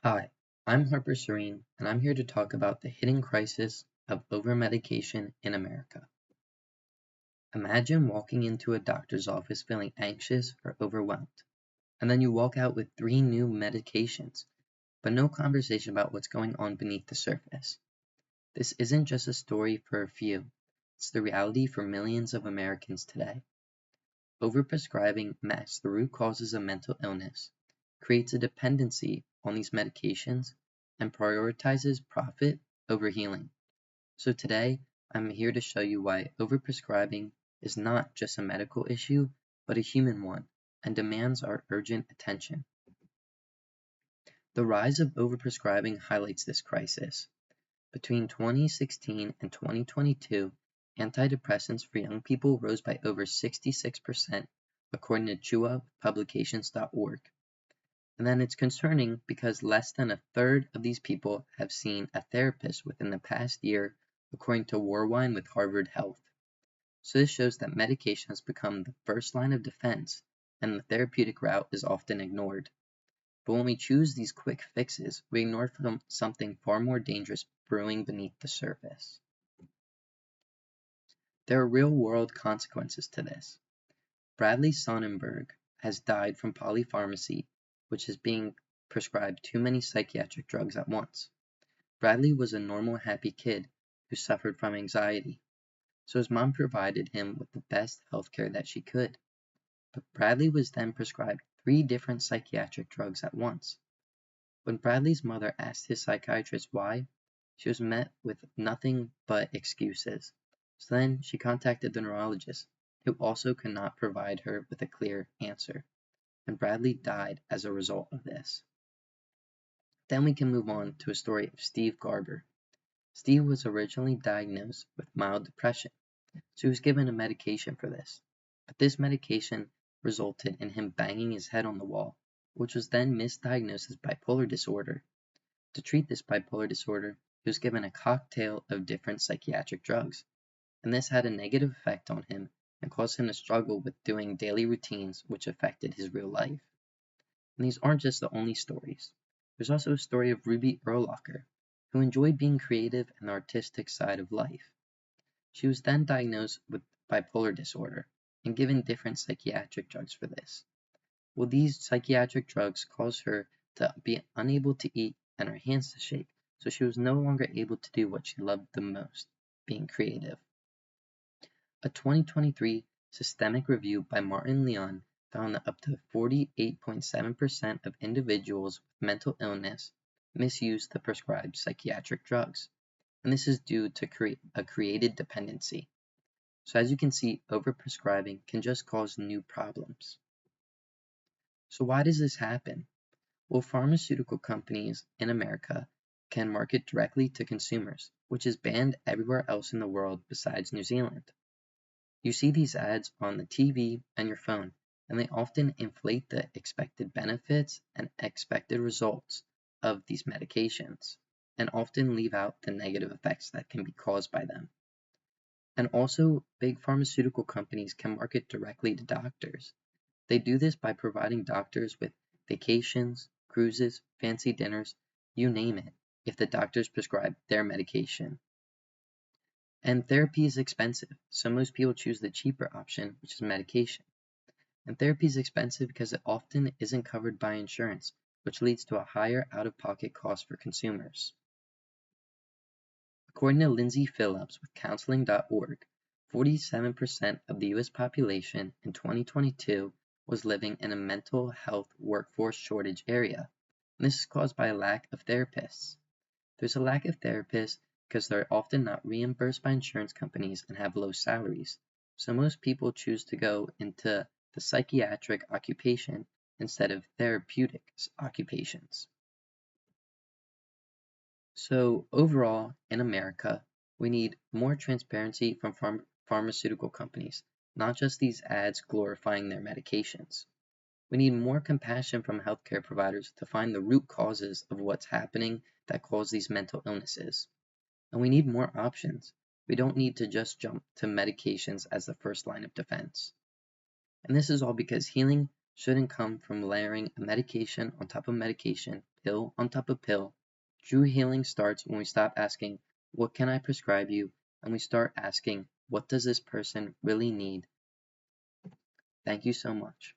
Hi, I'm Harper Serene, and I'm here to talk about the hidden crisis of overmedication in America. Imagine walking into a doctor's office feeling anxious or overwhelmed, and then you walk out with three new medications, but no conversation about what's going on beneath the surface. This isn't just a story for a few, it's the reality for millions of Americans today. Overprescribing masks the root causes of mental illness, creates a dependency on these medications, and prioritizes profit over healing. So today, I'm here to show you why overprescribing is not just a medical issue, but a human one, and demands our urgent attention. The rise of overprescribing highlights this crisis. Between 2016 and 2022, antidepressants for young people rose by over 66%, according to CHUApublications.org. And then it's concerning because less than a third of these people have seen a therapist within the past year, according to Warwine with Harvard Health. So this shows that medication has become the first line of defense, and the therapeutic route is often ignored. But when we choose these quick fixes, we ignore something far more dangerous brewing beneath the surface. There are real-world consequences to this. Bradley Sonnenberg has died from polypharmacy, which is being prescribed too many psychiatric drugs at once. Bradley was a normal, happy kid who suffered from anxiety, so his mom provided him with the best healthcare that she could. But Bradley was then prescribed 3 different psychiatric drugs at once. When Bradley's mother asked his psychiatrist why, she was met with nothing but excuses. So then she contacted the neurologist, who also could not provide her with a clear answer, and Bradley died as a result of this. Then we can move on to a story of Steve Garber. Steve was originally diagnosed with mild depression, so he was given a medication for this. But this medication resulted in him banging his head on the wall, which was then misdiagnosed as bipolar disorder. To treat this bipolar disorder, he was given a cocktail of different psychiatric drugs, and this had a negative effect on him and caused him to struggle with doing daily routines which affected his real life. And these aren't just the only stories. There's also a story of Ruby Erlacher, who enjoyed being creative and the artistic side of life. She was then diagnosed with bipolar disorder and given different psychiatric drugs for this. Well, these psychiatric drugs caused her to be unable to eat and her hands to shake, so she was no longer able to do what she loved the most, being creative. A 2023 systemic review by Martin Leon found that up to 48.7% of individuals with mental illness misuse the prescribed psychiatric drugs, and this is due to a created dependency. So as you can see, overprescribing can just cause new problems. So why does this happen? Well, pharmaceutical companies in America can market directly to consumers, which is banned everywhere else in the world besides New Zealand. You see these ads on the TV and your phone, and they often inflate the expected benefits and expected results of these medications, and often leave out the negative effects that can be caused by them. And also, big pharmaceutical companies can market directly to doctors. They do this by providing doctors with vacations, cruises, fancy dinners, you name it, if the doctors prescribe their medication. And therapy is expensive, so most people choose the cheaper option, which is medication. And therapy is expensive because it often isn't covered by insurance, which leads to a higher out-of-pocket cost for consumers. According to Lindsay Phillips with Counseling.org, 47% of the U.S. population in 2022 was living in a mental health workforce shortage area, and this is caused by a lack of therapists. There's a lack of therapists because they're often not reimbursed by insurance companies and have low salaries, so most people choose to go into the psychiatric occupation instead of therapeutic occupations. So overall, in America, we need more transparency from pharmaceutical companies, not just these ads glorifying their medications. We need more compassion from healthcare providers to find the root causes of what's happening that cause these mental illnesses. And we need more options. We don't need to just jump to medications as the first line of defense. And this is all because healing shouldn't come from layering a medication on top of medication, pill on top of pill. True healing starts when we stop asking, what can I prescribe you? And we start asking, what does this person really need? Thank you so much.